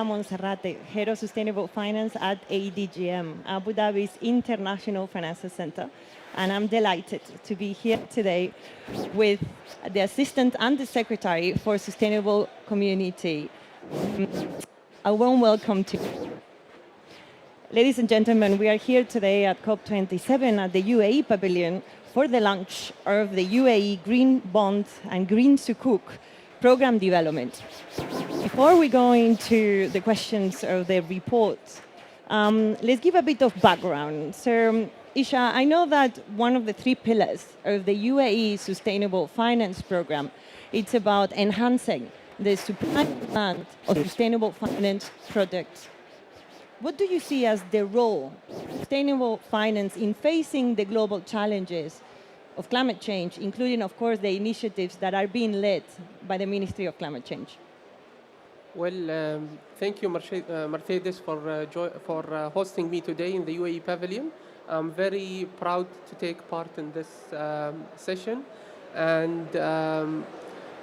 Monserrate, Head of Sustainable Finance at ADGM, Abu Dhabi's International Financial Center. And I'm delighted to be here today with the Assistant and the Secretary for Sustainable Community. A warm welcome to you. Ladies and gentlemen, we are here today at COP27 at the UAE Pavilion for the launch of the UAE Green Bond and Green Sukuk program development. Before we go into the questions of the report, let's give a bit of background. So, Isha, I know that one of the three pillars of the UAE Sustainable Finance Program, it's about enhancing the supply and demand of sustainable finance projects. What do you see as the role of sustainable finance in facing the global challenges of climate change, including, of course, the initiatives that are being led by the Ministry of Climate Change? Well, thank you, Mercedes, for hosting me today in the UAE Pavilion. I'm very proud to take part in this session, and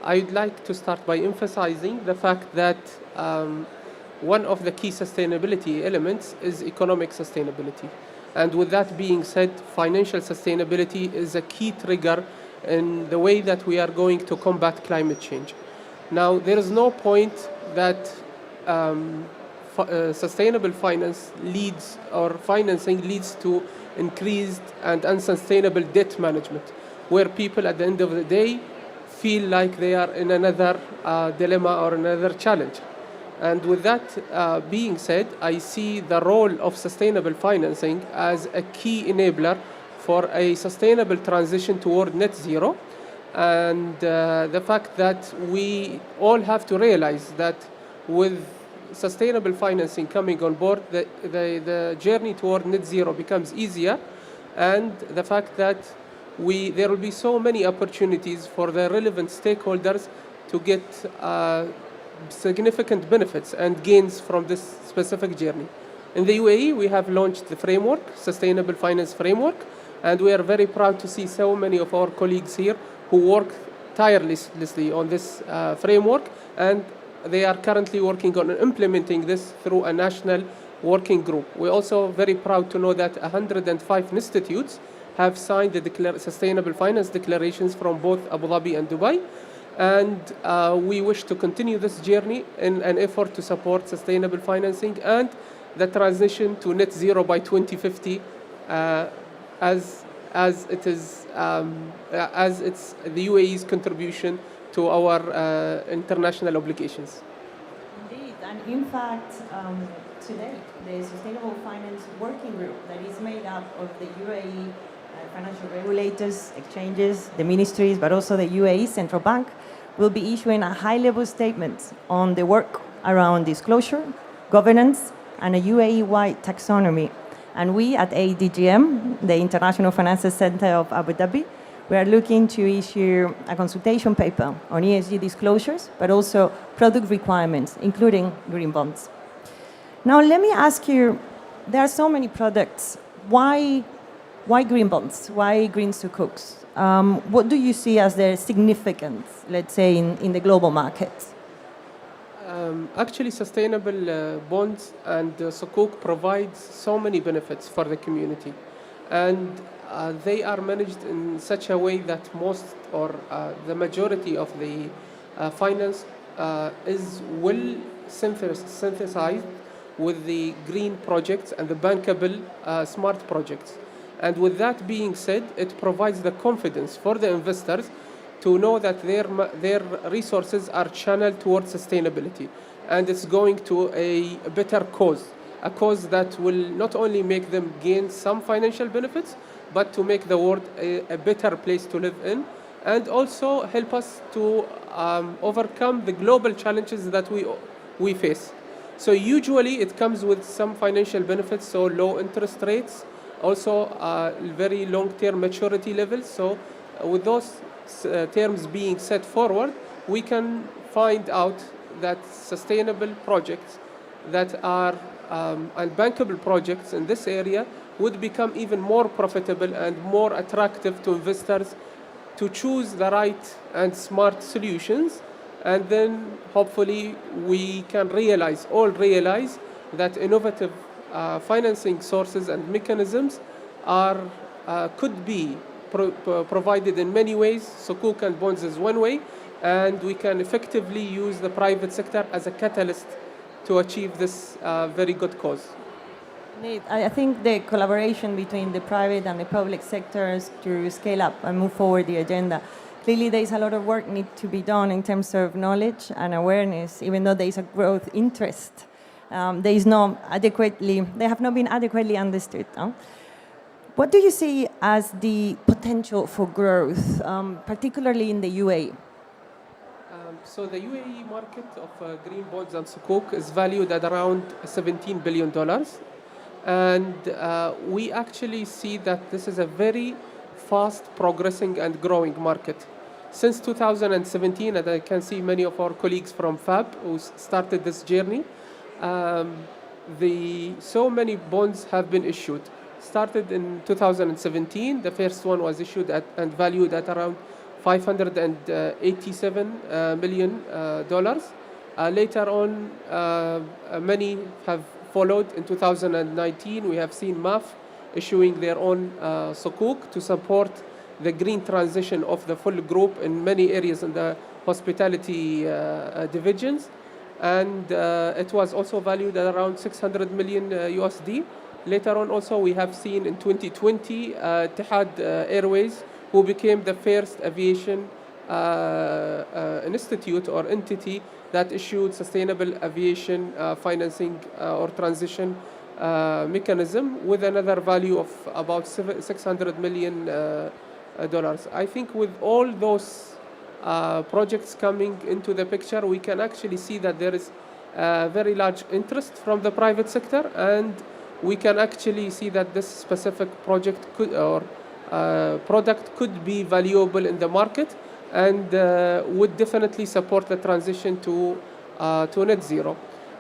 I'd like to start by emphasizing the fact that one of the key sustainability elements is economic sustainability. And with that being said, financial sustainability is a key trigger in the way that we are going to combat climate change. Now, there is no point that sustainable finance leads or financing leads to increased and unsustainable debt management, where people at the end of the day feel like they are in another dilemma or another challenge. And with that being said, I see the role of sustainable financing as a key enabler for a sustainable transition toward net zero. And the fact that we all have to realize that with sustainable financing coming on board, the journey toward net zero becomes easier. And the fact that there will be so many opportunities for the relevant stakeholders to get significant benefits and gains from this specific journey. In the UAE, we have launched the framework, Sustainable Finance Framework, and we are very proud to see so many of our colleagues here who work tirelessly on this framework, and they are currently working on implementing this through a national working group. We're also very proud to know that 105 institutes have signed the Sustainable Finance Declarations from both Abu Dhabi and Dubai. And we wish to continue this journey in an effort to support sustainable financing and the transition to net zero by 2050, as it's the UAE's contribution to our international obligations. Indeed, and in fact, today the Sustainable Finance Working Group that is made up of the UAE financial regulators, exchanges, the ministries, but also the UAE Central Bank, will be issuing a high-level statement on the work around disclosure, governance, and a UAE-wide taxonomy. And we at ADGM, the International Financial Center of Abu Dhabi, we are looking to issue a consultation paper on ESG disclosures, but also product requirements, including green bonds. Now, let me ask you, there are so many products. Why green bonds? Why green sukuks? What do you see as their significance, let's say, in the global market? Actually, sustainable bonds and sukuk provides so many benefits for the community. And they are managed in such a way that most or the majority of the finance is well synthesized with the green projects and the bankable smart projects. And with that being said, it provides the confidence for the investors to know that their resources are channeled towards sustainability. And it's going to a better cause, a cause that will not only make them gain some financial benefits, but to make the world a better place to live in, and also help us to overcome the global challenges that we face. So usually it comes with some financial benefits, so low interest rates, also very long-term maturity levels. So with those terms being set forward, we can find out that sustainable projects that are and bankable projects in this area would become even more profitable and more attractive to investors to choose the right and smart solutions And then hopefully we can realize that innovative financing sources and mechanisms could be provided in many ways. Sukuk and bonds is one way, and we can effectively use the private sector as a catalyst to achieve this very good cause. I think the collaboration between the private and the public sectors to scale up and move forward the agenda. Clearly, there is a lot of work need to be done in terms of knowledge and awareness, even though there is a growth interest. They have not been adequately understood. What do you see as the potential for growth, particularly in the UAE? So the UAE market of green bonds and Sukuk is valued at around $17 billion. And we actually see that this is a very fast progressing and growing market. Since 2017, and I can see many of our colleagues from FAB who started this journey, so many bonds have been issued. Started in 2017, the first one was issued and valued at around $587 million. Later on, many have followed. In 2019, we have seen MAF issuing their own Sukuk to support the green transition of the full group in many areas in the hospitality divisions. And it was also valued at around 600 million USD. Later on also we have seen in 2020 Etihad Airways, who became the first aviation institute or entity that issued sustainable aviation financing or transition mechanism with another value of about $600 million. I think with all those projects coming into the picture, we can actually see that there is very large interest from the private sector, and we can actually see that this specific project product could be valuable in the market and would definitely support the transition to net zero.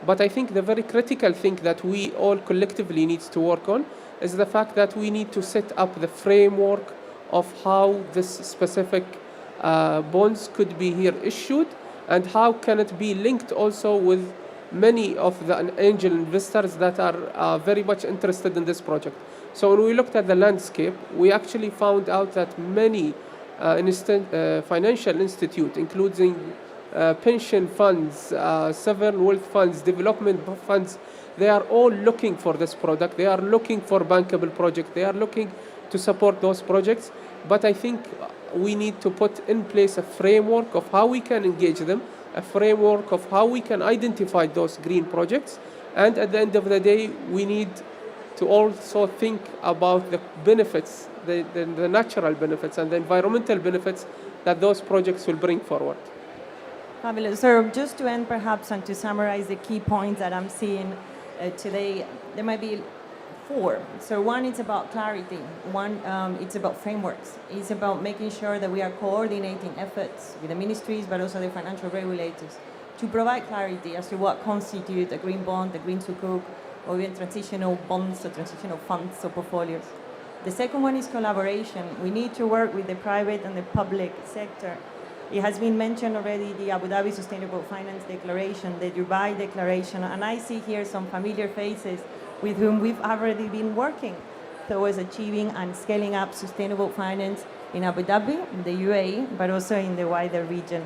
But I think the very critical thing that we all collectively need to work on is the fact that we need to set up the framework of how this specific bonds could be here issued, and how can it be linked also with many of the angel investors that are very much interested in this project. So when we looked at the landscape, we actually found out that many financial institutes, including pension funds, sovereign wealth funds, development funds, they are all looking for this product. They are looking for bankable projects. They are looking to support those projects. But I think we need to put in place a framework of how we can engage them, a framework of how we can identify those green projects. And at the end of the day, we need to also think about the benefits, the natural benefits and the environmental benefits that those projects will bring forward. Fabulous. So just to end perhaps and to summarize the key points that I'm seeing today, there might be 4. So one, it's about clarity. One, it's about frameworks. It's about making sure that we are coordinating efforts with the ministries, but also the financial regulators, to provide clarity as to what constitutes a green bond, a green sukuk, or even transitional bonds or transitional funds or portfolios. The second one is collaboration. We need to work with the private and the public sector. It has been mentioned already, the Abu Dhabi Sustainable Finance Declaration, the Dubai Declaration, and I see here some familiar faces with whom we've already been working towards achieving and scaling up sustainable finance in Abu Dhabi, in the UAE, but also in the wider region.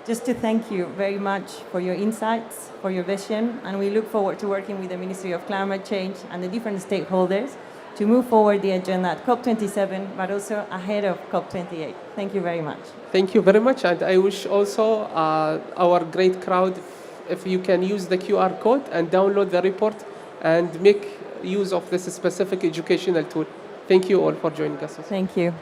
Just to thank you very much for your insights, for your vision, and we look forward to working with the Ministry of Climate Change and the different stakeholders to move forward the agenda at COP27, but also ahead of COP28. Thank you very much. Thank you very much, and I wish also our great crowd, if you can use the QR code and download the report and make use of this specific educational tool. Thank you all for joining us. Thank you.